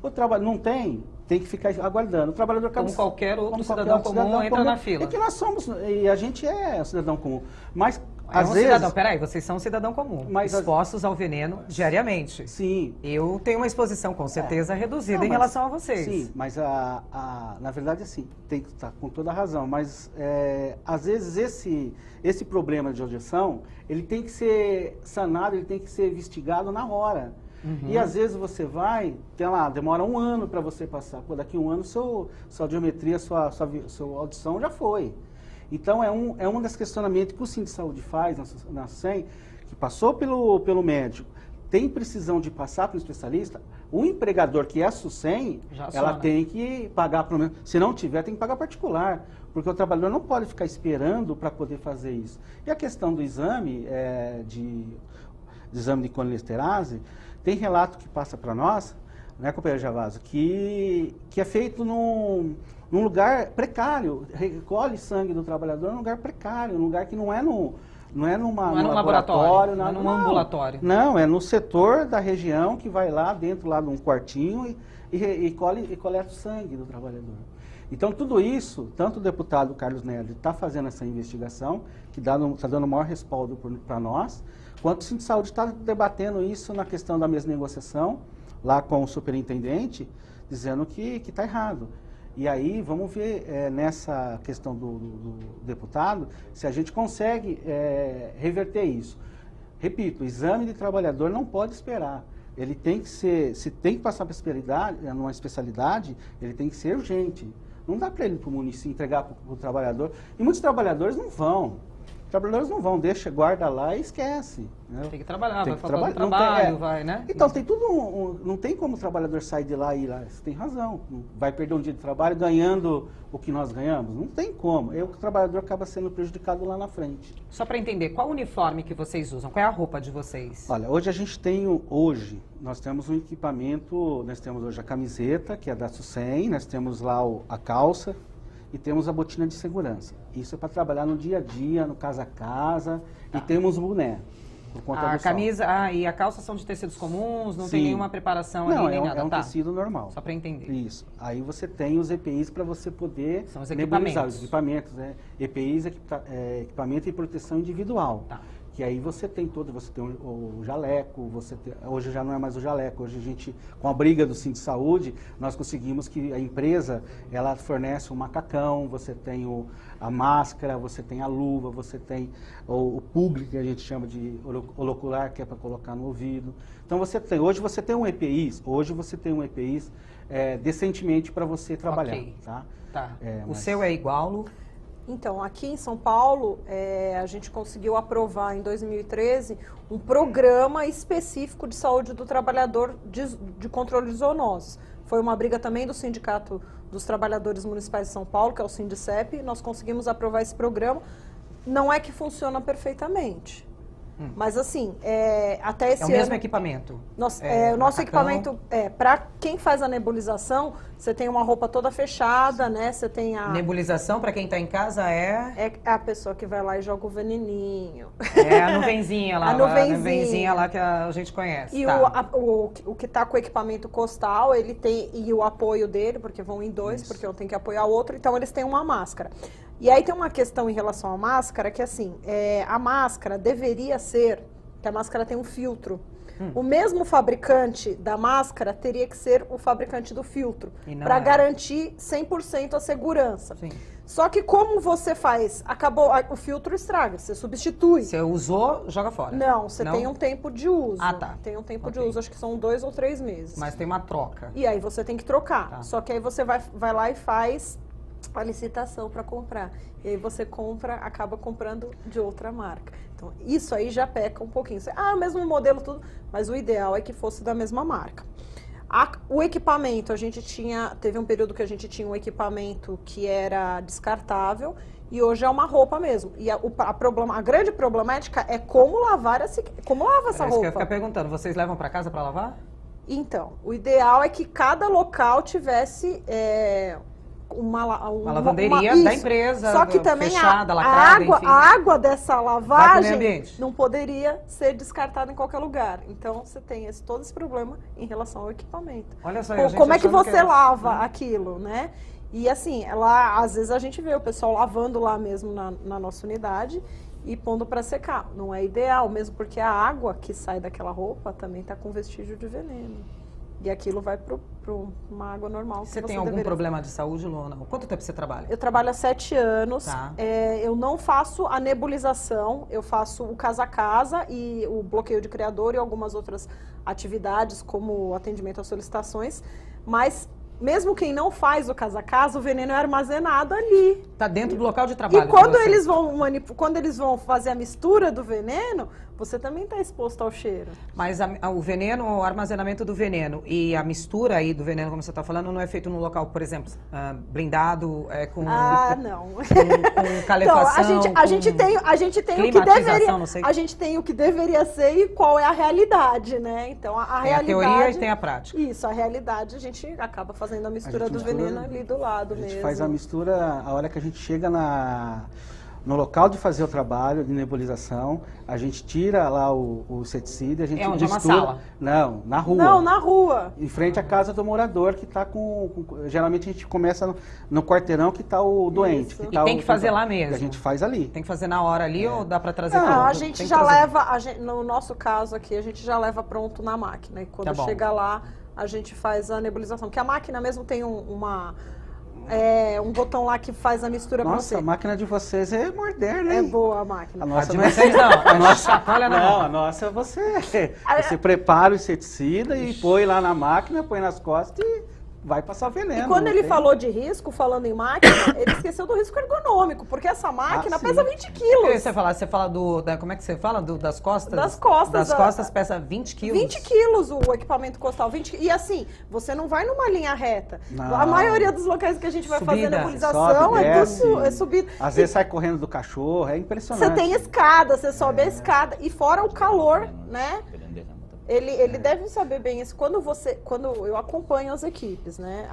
O trabalho não tem que ficar aguardando. O trabalhador como qualquer outro cidadão comum entra na fila. É que nós somos, e a gente é cidadão comum, mas às vezes... Peraí, vocês são um cidadão comum, expostos ao veneno diariamente. Sim. Eu tenho uma exposição, com certeza, reduzida em relação a vocês. Sim, mas na verdade, assim, tem que estar com toda a razão, mas às vezes esse problema de audição, ele tem que ser sanado, ele tem que ser investigado na hora. E às vezes você demora um ano para você passar. Pô, daqui a um ano sua audiometria, sua audição já foi. Então é um dos questionamentos que o Sindisaúde faz na SUSEM, que passou pelo médico, tem precisão de passar para o especialista, o empregador que é a SUSEM, ela tem que pagar, pelo menos, se não tiver, tem que pagar particular, porque o trabalhador não pode ficar esperando para poder fazer isso. E a questão do exame, exame de colinesterase, tem relato que passa para nós, né, companheiro Gervásio, que é feito num lugar precário, recolhe sangue do trabalhador num lugar precário, num lugar que não é num laboratório, não é num ambulatório. Não, é no setor da região que vai lá dentro lá de um quartinho e coleta o sangue do trabalhador. Então tudo isso, tanto o deputado Carlos Neder está fazendo essa investigação, que está dando maior respaldo para nós, quanto o Sindisaúde está debatendo isso na questão da mesa de negociação, lá com o superintendente, dizendo que está errado. E aí vamos ver nessa questão do deputado se a gente consegue reverter isso. Repito, o exame de trabalhador não pode esperar. Ele tem que ser, se tem que passar para numa especialidade, ele tem que ser urgente. Não dá para ele para o município entregar para o trabalhador. E muitos trabalhadores não vão. O trabalhadores não vão, guarda lá e esquece. Né? Tem que trabalhar, Tem vai que faltando trabalhar, trabalho, vai, né? Então, tem tudo não tem como o trabalhador sair de lá e ir lá. Você tem razão. Vai perder um dia de trabalho ganhando o que nós ganhamos? Não tem como. O trabalhador acaba sendo prejudicado lá na frente. Só para entender, qual o uniforme que vocês usam? Qual é a roupa de vocês? Olha, nós temos um equipamento, nós temos hoje a camiseta, que é da SUSEM, nós temos lá a calça e temos a botina de segurança. Isso é para trabalhar no dia a dia, no casa a casa, e temos o boné. A camisa e a calça são de tecidos comuns, não tem nenhuma preparação ali nem nada, é um tecido normal. Só para entender. Isso. Aí você tem os EPIs para você poder são os nebulizar os equipamentos, né? EPIs, equipamento de proteção individual. Tá. Que aí você tem o jaleco, hoje já não é mais o jaleco, hoje a gente, com a briga do Sindicato de Saúde, nós conseguimos que a empresa, ela fornece um macacão, você tem a máscara, você tem a luva, você tem o público, que a gente chama de holocular, que é para colocar no ouvido. Então hoje você tem um EPIs, decentemente para você trabalhar. Okay. Tá? O seu é igual, Lu? Então, aqui em São Paulo, a gente conseguiu aprovar em 2013 um programa específico de saúde do trabalhador de controle de zoonoses. Foi uma briga também do Sindicato dos Trabalhadores Municipais de São Paulo, que é o Sindicep. Nós conseguimos aprovar esse programa. Não é que funciona perfeitamente. Mas assim, até esse ano... É o mesmo equipamento? O nosso equipamento, para quem faz a nebulização, você tem uma roupa toda fechada, né? Você tem a... Nebulização, para quem está em casa, é a pessoa que vai lá e joga o veneninho. É a nuvenzinha lá. A nuvenzinha lá que a gente conhece. E o que está com o equipamento costal, ele tem... E o apoio dele, porque vão em dois, porque um tem que apoiar o outro, então eles têm uma máscara. E aí tem uma questão em relação à máscara, que assim, a máscara deveria ser, que a máscara tem um filtro. O mesmo fabricante da máscara teria que ser o fabricante do filtro, para garantir 100% a segurança. Sim. Só que como você faz, o filtro estraga, você substitui. Você usou, joga fora. Não, você tem um tempo de uso. Tá. Tem um tempo de uso, acho que são 2 ou 3 meses. Mas tem uma troca. E aí você tem que trocar. Tá. Só que aí você vai lá e faz a licitação para comprar. E aí você acaba comprando de outra marca. Então, isso aí já peca um pouquinho. Mesmo modelo, tudo, mas o ideal é que fosse da mesma marca. O equipamento, teve um período que a gente tinha um equipamento que era descartável e hoje é uma roupa mesmo. E a grande problemática é como lava essa roupa. Isso que eu ia ficar perguntando, vocês levam para casa para lavar? Então, o ideal é que cada local tivesse... uma lavanderia da empresa, só que também fechada, lacrada, enfim. A água dessa lavagem não poderia ser descartada em qualquer lugar. Então você tem todo esse problema em relação ao equipamento. Olha só, como é que você lava aquilo, né? E assim, às vezes a gente vê o pessoal lavando lá mesmo na nossa unidade e pondo para secar. Não é ideal, mesmo porque a água que sai daquela roupa também está com vestígio de veneno. E aquilo vai para uma água normal. Você tem algum problema de saúde, Luana? Quanto tempo você trabalha? Eu trabalho há 7 anos. Tá. Eu não faço a nebulização, eu faço o casa a casa e o bloqueio de criador e algumas outras atividades, como atendimento às solicitações. Mas mesmo quem não faz o casa a casa, o veneno é armazenado ali. Está dentro do local de trabalho. E quando eles vão fazer a mistura do veneno, você também está exposto ao cheiro. Mas o veneno, o armazenamento do veneno e a mistura aí do veneno, como você está falando, não é feito num local, por exemplo, blindado, com não. Com calefação, então, a gente tem o que deveria, a gente tem o que deveria ser e qual é a realidade, né? Então a realidade, a teoria e tem a prática. Isso, a realidade a gente acaba fazendo a mistura do veneno ali do lado mesmo. A gente faz a mistura a hora que a gente chega no local de fazer o trabalho de nebulização, a gente tira lá o inseticida, a gente onde? mistura. É uma sala? Não, na rua. Não, na rua. Em frente à casa do morador que está geralmente a gente começa no quarteirão que está o doente. Que tá tem que fazer lá mesmo. Que a gente faz ali. Tem que fazer na hora ali ou dá para trazer pronto? Não, a gente já leva, no nosso caso aqui, a gente já leva pronto na máquina. E quando chega lá, a gente faz a nebulização. Porque a máquina mesmo tem um botão lá que faz a mistura pra você. Nossa, a máquina de vocês é moderna, hein? É boa a máquina. A nossa de vocês não. A nossa você prepara o inseticida e põe lá na máquina, põe nas costas e vai passar o veneno. E quando ele tem... falou de risco, falando em máquina, ele esqueceu do risco ergonômico, porque essa máquina pesa 20 quilos. Você fala como é que você fala? Das costas? Das costas. Das costas pesa 20 quilos. 20 quilos o equipamento costal. 20, e assim, você não vai numa linha reta. Não. A maioria dos locais que a gente vai fazer nebulização sobe, é subida. Às vezes sai correndo do cachorro, é impressionante. Você tem escada, você sobe a escada. E fora o calor, né? Ele deve saber bem isso. Quando eu acompanho as equipes, né?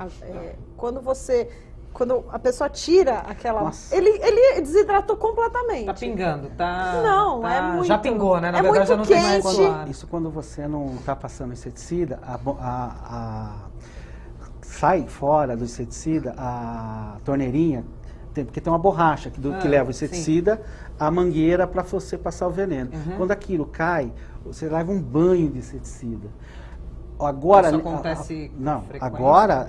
Quando a pessoa tira aquela... Ele desidratou completamente. Tá pingando, tá... Não, é muito... Já pingou, né? Na é verdade, já não tem mais quente. colar. Isso quando você não está passando inseticida, sai fora do inseticida a torneirinha, porque tem uma borracha que leva o inseticida, a mangueira para você passar o veneno. Quando aquilo cai, você leva um banho de inseticida. Agora, isso acontece agora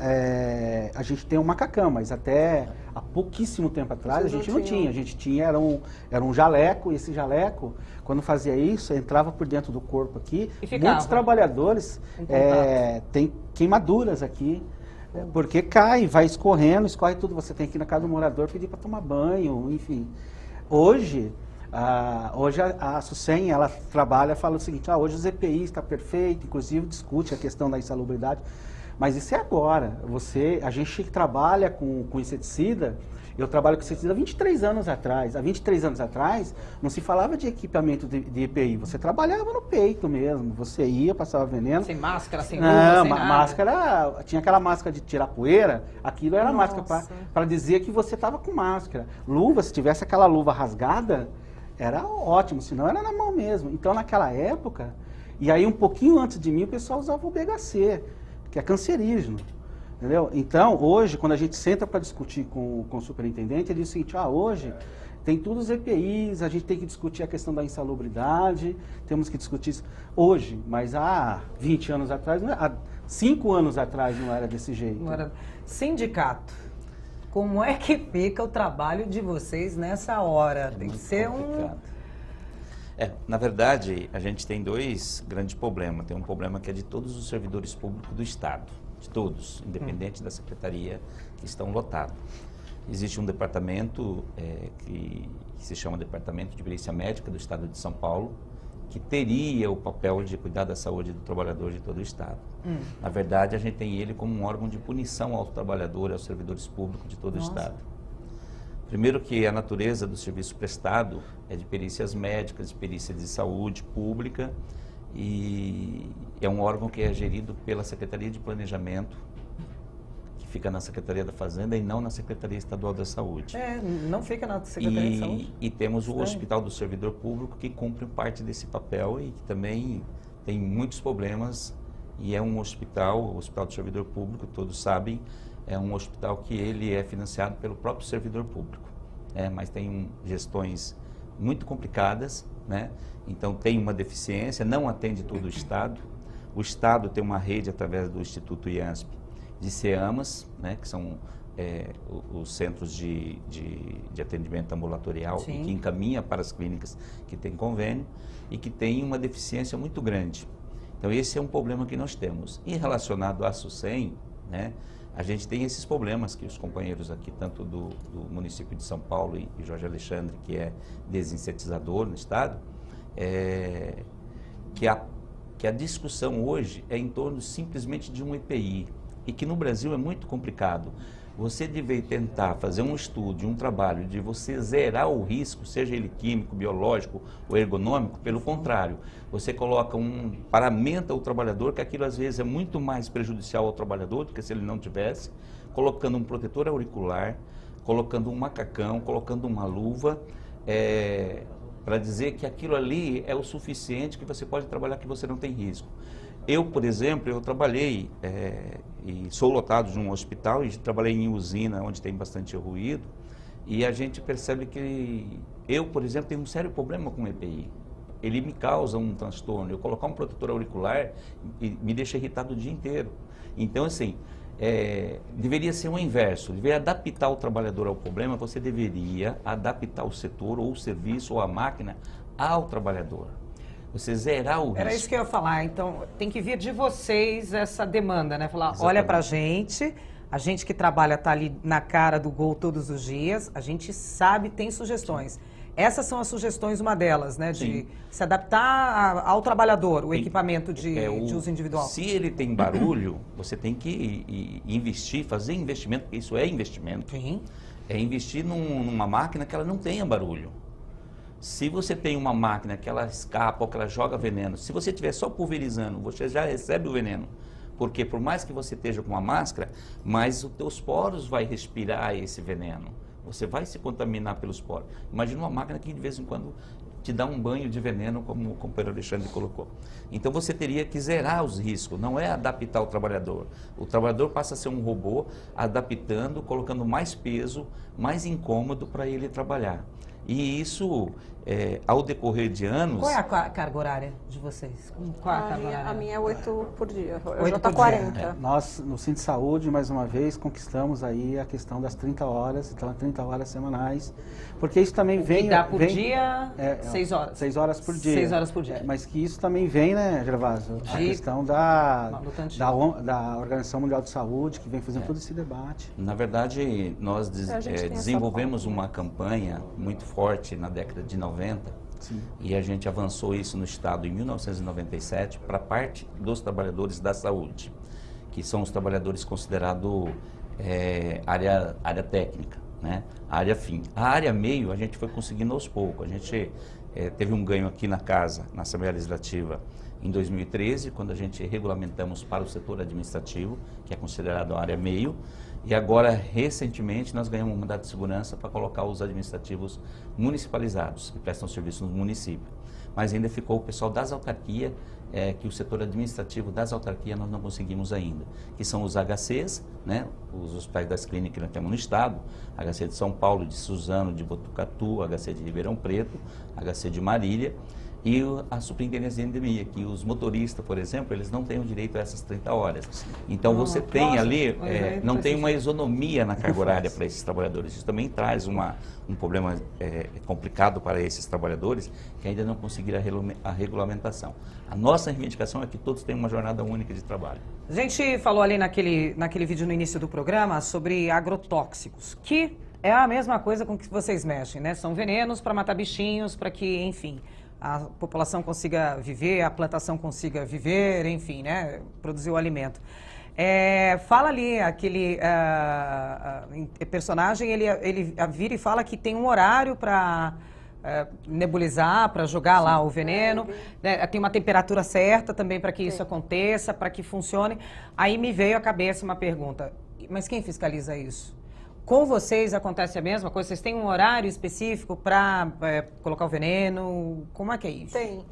a gente tem um macacão, mas até há pouquíssimo tempo atrás a gente não tinha. A gente tinha, era um jaleco, e esse jaleco, quando fazia isso, entrava por dentro do corpo aqui. Muitos trabalhadores têm queimaduras aqui, porque cai, vai escorrendo, escorre tudo. Você tem que ir na casa do morador pedir para tomar banho, enfim. Hoje a SUSEM, ela trabalha, fala o seguinte, hoje os EPIs está perfeito, inclusive discute a questão da insalubridade, mas isso é agora. A gente trabalha com inseticida, eu trabalho com inseticida há 23 anos atrás. Há 23 anos atrás, não se falava de equipamento de EPI, você trabalhava no peito mesmo, você ia, passava veneno. Sem máscara, sem luva, sem nada. Máscara, tinha aquela máscara de tirar poeira, aquilo era máscara para dizer que você estava com máscara. Luva, se tivesse aquela luva rasgada, era ótimo, senão era na mão mesmo. Então, naquela época, e aí um pouquinho antes de mim, o pessoal usava o BHC, que é cancerígeno, entendeu? Então, hoje, quando a gente senta para discutir com o superintendente, ele diz o seguinte, hoje tem todos os EPIs, a gente tem que discutir a questão da insalubridade, temos que discutir isso hoje, mas há 20 anos atrás, há 5 anos atrás não era desse jeito. Não era. Sindicato. Como é que fica o trabalho de vocês nessa hora? Tem que ser complicado. Na verdade, a gente tem dois grandes problemas. Tem um problema que é de todos os servidores públicos do Estado, de todos, independente da secretaria, que estão lotados. Existe um departamento que se chama Departamento de Perícia Médica do Estado de São Paulo, que teria o papel de cuidar da saúde do trabalhador de todo o Estado. Na verdade, a gente tem ele como um órgão de punição ao trabalhador e aos servidores públicos de todo o Estado. Primeiro que a natureza do serviço prestado é de perícias médicas, de perícia de saúde pública, e é um órgão que é gerido pela Secretaria de Planejamento, que fica na Secretaria da Fazenda e não na Secretaria Estadual da Saúde. Não fica na Secretaria de Saúde. E temos o Hospital do Servidor Público, que cumpre parte desse papel e que também tem muitos problemas, e é um hospital, o Hospital do Servidor Público, todos sabem, é um hospital que ele é financiado pelo próprio servidor público, mas tem gestões muito complicadas, então tem uma deficiência, não atende todo o Estado. O Estado tem uma rede através do Instituto IANSP de CEAMAS, que são os centros de atendimento ambulatorial, e que encaminha para as clínicas que têm convênio e que tem uma deficiência muito grande. Então esse é um problema que nós temos. E relacionado à SUSEM, a gente tem esses problemas que os companheiros aqui, tanto do município de São Paulo e Jorge Alexandre, que é desinsetizador no estado, que a discussão hoje é em torno simplesmente de um EPI, e que no Brasil é muito complicado. Você deve tentar fazer um estudo, um trabalho de você zerar o risco, seja ele químico, biológico ou ergonômico, pelo contrário, você coloca paramenta o trabalhador, que aquilo às vezes é muito mais prejudicial ao trabalhador do que se ele não tivesse, colocando um protetor auricular, colocando um macacão, colocando uma luva, para dizer que aquilo ali é o suficiente, que você pode trabalhar, que você não tem risco. Eu, por exemplo, eu trabalhei e sou lotado de um hospital e trabalhei em usina onde tem bastante ruído, e a gente percebe que eu, por exemplo, tenho um sério problema com o EPI. Ele me causa um transtorno. Eu colocar um protetor auricular me deixa irritado o dia inteiro. Então, assim, deveria ser o inverso. Deveria adaptar o trabalhador ao problema, você deveria adaptar o setor ou o serviço ou a máquina ao trabalhador. você zerar o risco. Era isso que eu ia falar. Então, tem que vir de vocês essa demanda, né? Falar, Exatamente. olha pra gente, a gente que trabalha tá ali na cara do gol todos os dias, a gente sabe, tem sugestões. Essas são as sugestões, uma delas, né? De Sim. se adaptar ao trabalhador, o Tem- equipamento de uso individual. Se ele tem barulho, você tem que investir, fazer investimento, porque isso é investimento. Sim. É investir numa máquina que ela não tenha barulho. Se você tem uma máquina que ela escapa ou que ela joga veneno, se você estiver só pulverizando, você já recebe o veneno. Porque por mais que você esteja com uma máscara, mas os teus poros vai respirar esse veneno. Você vai se contaminar pelos poros. Imagina uma máquina que de vez em quando te dá um banho de veneno, como o companheiro Alexandre colocou. Então você teria que zerar os riscos, não é adaptar o trabalhador. O trabalhador passa a ser um robô, adaptando, colocando mais peso, mais incômodo para ele trabalhar. E isso, ao decorrer de anos... Qual é a carga horária de vocês? Qual é a carga horária? A minha é 8 por dia. Eu 8 já tá por dia. 40. Nós, no Centro de Saúde, mais uma vez, conquistamos aí a questão das 30 horas, então 30 horas semanais, porque isso também vem... E dá por vem, dia 6 horas. 6 horas por dia. 6 horas por dia. Mas que isso também vem, né, Gervásio? A questão da Organização Mundial de Saúde, que vem fazendo todo esse debate. Na verdade, nós A gente tem essa desenvolvemos pauta, né? uma campanha muito forte na década de 90, Sim. e a gente avançou isso no Estado em 1997 para parte dos trabalhadores da saúde, que são os trabalhadores considerados área técnica, né? A área fim. A área meio a gente foi conseguindo aos poucos. A gente teve um ganho aqui na casa, na Assembleia Legislativa, em 2013, quando a gente regulamentamos para o setor administrativo, que é considerado a área meio, e agora, recentemente, nós ganhamos um mandato de segurança para colocar os administrativos municipalizados, que prestam serviço no município. Mas ainda ficou o pessoal das autarquias, que o setor administrativo das autarquias nós não conseguimos ainda, que são os HCs, né, os hospitais das clínicas que nós temos no estado, HC de São Paulo, de Suzano, de Botucatu, HC de Ribeirão Preto, HC de Marília, e a superintendência de endemia, que os motoristas, por exemplo, eles não têm o direito a essas 30 horas. Então você tem ali, não tem uma isonomia na carga horária para esses trabalhadores. Isso também traz um problema complicado para esses trabalhadores que ainda não conseguiram a regulamentação. A nossa reivindicação é que todos tenham uma jornada única de trabalho. A gente falou ali naquele vídeo no início do programa sobre agrotóxicos, que é a mesma coisa com que vocês mexem, né? São venenos para matar bichinhos, para que, enfim, a população consiga viver, a plantação consiga viver, enfim, né? Produzir o alimento. Fala ali, aquele personagem, ele vira e fala que tem um horário para nebulizar, para jogar lá o veneno, né? Tem uma temperatura certa também para que isso aconteça, para que funcione. Aí me veio à cabeça uma pergunta, mas quem fiscaliza isso? Com vocês acontece a mesma coisa? Vocês têm um horário específico para colocar o veneno? Como é que é isso? Tem.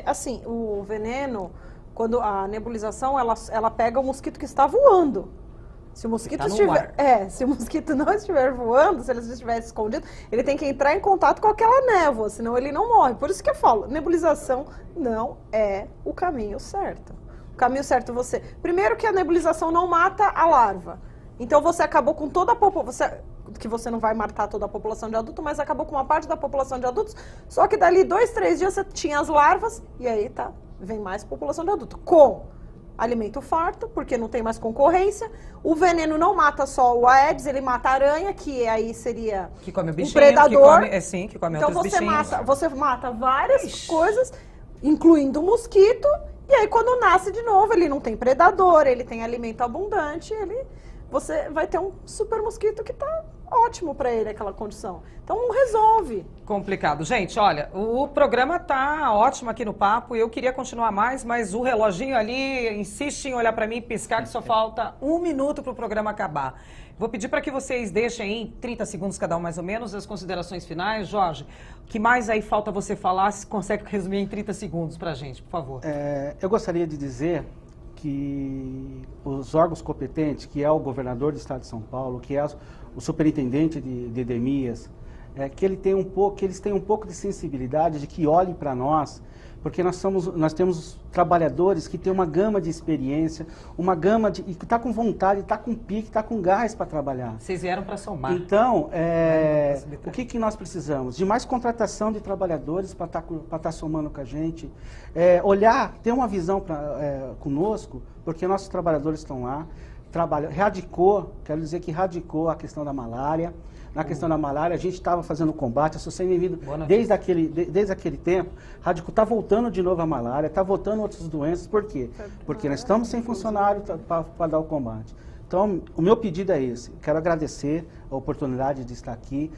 Assim, o veneno, quando a nebulização, ela pega o mosquito que está voando. Se o mosquito se o mosquito não estiver voando, se ele estiver escondido, ele tem que entrar em contato com aquela névoa, senão ele não morre. Por isso que eu falo, nebulização não é o caminho certo. O caminho certo primeiro que a nebulização não mata a larva. Então você acabou com toda a população, que você não vai matar toda a população de adulto, mas acabou com uma parte da população de adultos, só que dali 2, 3 dias você tinha as larvas e aí vem mais população de adulto. Com alimento farto, porque não tem mais concorrência, o veneno não mata só o Aedes, ele mata a aranha, que aí seria que come o bichinho, um predador. Que come então outros bichinhos. Você mata várias coisas, incluindo o mosquito, e aí quando nasce de novo, ele não tem predador, ele tem alimento abundante, você vai ter um super mosquito que tá ótimo para ele, aquela condição. Então, resolve. Complicado. Gente, olha, o programa tá ótimo aqui no papo e eu queria continuar mais, mas o reloginho ali insiste em olhar para mim e piscar que só falta 1 minuto para o programa acabar. Vou pedir para que vocês deixem aí 30 segundos cada um mais ou menos as considerações finais. Jorge, o que mais aí falta você falar? Se consegue resumir em 30 segundos para a gente, por favor. Eu gostaria de dizer que os órgãos competentes, que é o governador do estado de São Paulo, que é o superintendente de endemias, que eles tenham um pouco de sensibilidade, de que olhem para nós, porque nós temos trabalhadores que têm uma gama de experiência, uma gama de... e que está com vontade, está com pique, está com gás para trabalhar. Vocês vieram para somar. Então, o que nós precisamos? De mais contratação de trabalhadores para estar somando com a gente, ter uma visão conosco, porque nossos trabalhadores estão lá, quero dizer que radicou a questão da malária. Na questão da malária, a gente estava fazendo combate, a Sociedade desde aquele tempo, está voltando de novo a malária, está voltando outras doenças, por quê? Porque nós estamos sem funcionário para dar o combate. Então, o meu pedido é esse, quero agradecer a oportunidade de estar aqui,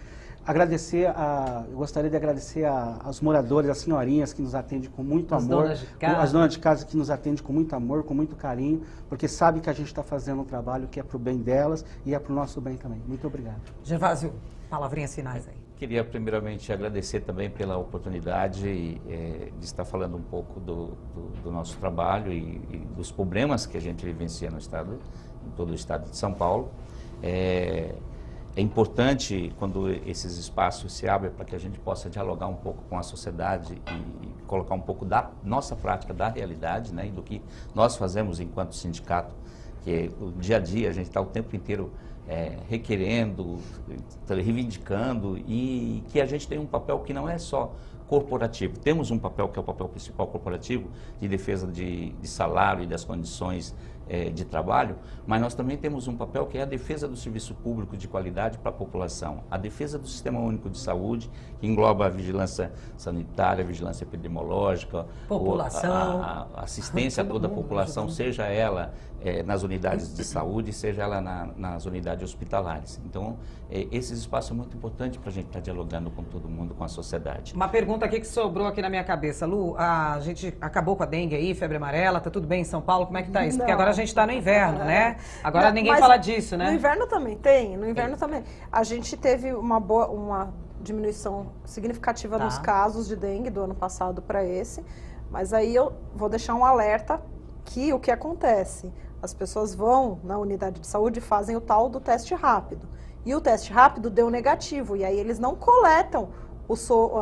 eu gostaria de agradecer aos moradores, às senhorinhas que nos atendem com muito amor, as donas de casa que nos atendem com muito amor, com muito carinho, porque sabem que a gente está fazendo um trabalho que é para o bem delas e é para o nosso bem também. Muito obrigado. Gervásio, palavrinhas finais aí. Queria primeiramente agradecer também pela oportunidade de estar falando um pouco do nosso trabalho e dos problemas que a gente vivencia no estado, em todo o estado de São Paulo. É importante quando esses espaços se abrem para que a gente possa dialogar um pouco com a sociedade e colocar um pouco da nossa prática, da realidade, né, e do que nós fazemos enquanto sindicato, que o dia a dia a gente está o tempo inteiro requerendo, reivindicando, e que a gente tem um papel que não é só corporativo. Temos um papel que é o papel principal corporativo de defesa de salário e das condições de trabalho, mas nós também temos um papel que é a defesa do serviço público de qualidade para a população, a defesa do Sistema Único de Saúde, que engloba a vigilância sanitária, a vigilância epidemiológica, a assistência a toda a população, seja ela nas unidades de saúde, seja ela nas unidades hospitalares. Então, esses espaços são muito importantes para a gente estar dialogando com todo mundo, com a sociedade. Uma pergunta aqui que sobrou aqui na minha cabeça. Lu, a gente acabou com a dengue aí, febre amarela, tá tudo bem em São Paulo? Como é que tá isso? Porque agora a gente está no inverno, né? Agora ninguém fala disso, né? No inverno também tem, no inverno também. A gente teve uma diminuição significativa nos casos de dengue do ano passado para esse, mas aí eu vou deixar um alerta que o que acontece? As pessoas vão na unidade de saúde e fazem o tal do teste rápido. E o teste rápido deu negativo, e aí eles não coletam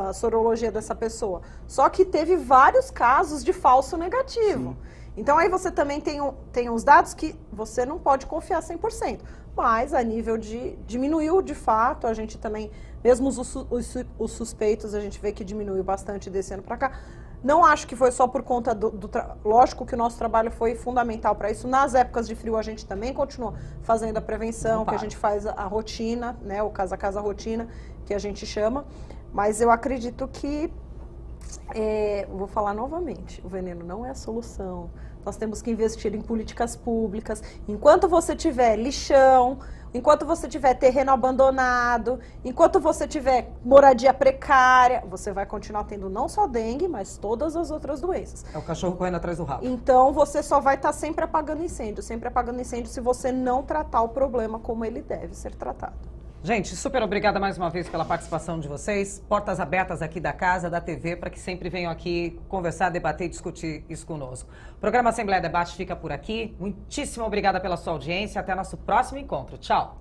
a sorologia dessa pessoa. Só que teve vários casos de falso negativo. Sim. Então aí você também tem uns dados que você não pode confiar 100%. Mas a nível diminuiu de fato, a gente também, mesmo os suspeitos, a gente vê que diminuiu bastante desse ano para cá. Não acho que foi só por conta lógico que o nosso trabalho foi fundamental para isso. Nas épocas de frio a gente também continua fazendo a prevenção, que a gente faz a rotina, né, o casa a casa rotina, que a gente chama. Mas eu acredito que, vou falar novamente, o veneno não é a solução. Nós temos que investir em políticas públicas. Enquanto você tiver lixão, enquanto você tiver terreno abandonado, enquanto você tiver moradia precária, você vai continuar tendo não só dengue, mas todas as outras doenças. É o cachorro correndo atrás do rabo. Então, você só vai estar sempre apagando incêndio se você não tratar o problema como ele deve ser tratado. Gente, super obrigada mais uma vez pela participação de vocês. Portas abertas aqui da casa, da TV, para que sempre venham aqui conversar, debater e discutir isso conosco. O programa Assembleia Debate fica por aqui. Muitíssimo obrigada pela sua audiência. Até nosso próximo encontro. Tchau.